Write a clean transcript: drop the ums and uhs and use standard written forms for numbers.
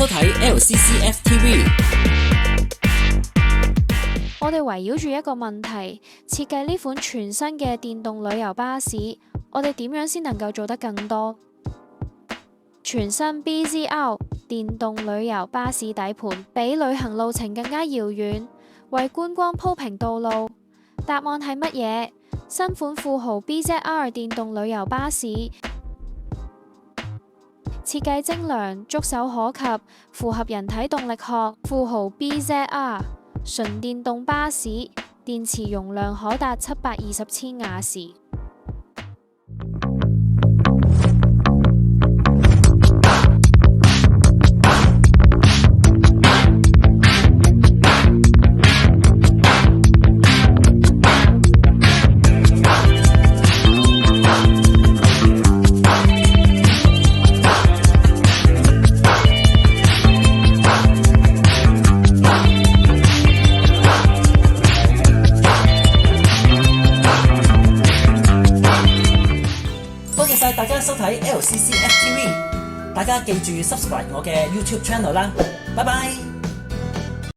收睇 LCCF TV。我哋圍繞住一個問題，設計呢款全新嘅電動旅遊巴士，我哋點樣先能夠做得更多？全新 BZR 電動旅遊巴士底盤比旅行路程更加遙遠，為觀光鋪平道路。答案係乜嘢？新款富豪 BZR 電動旅遊巴士設計精良，觸手可及，符合人體動力學。富豪 BZR 純電動巴士，電池容量可達720千瓦時。多謝晒大家收睇 LCCF TV， 大家記住 subscribe 我嘅 YouTube channel 啦，拜拜。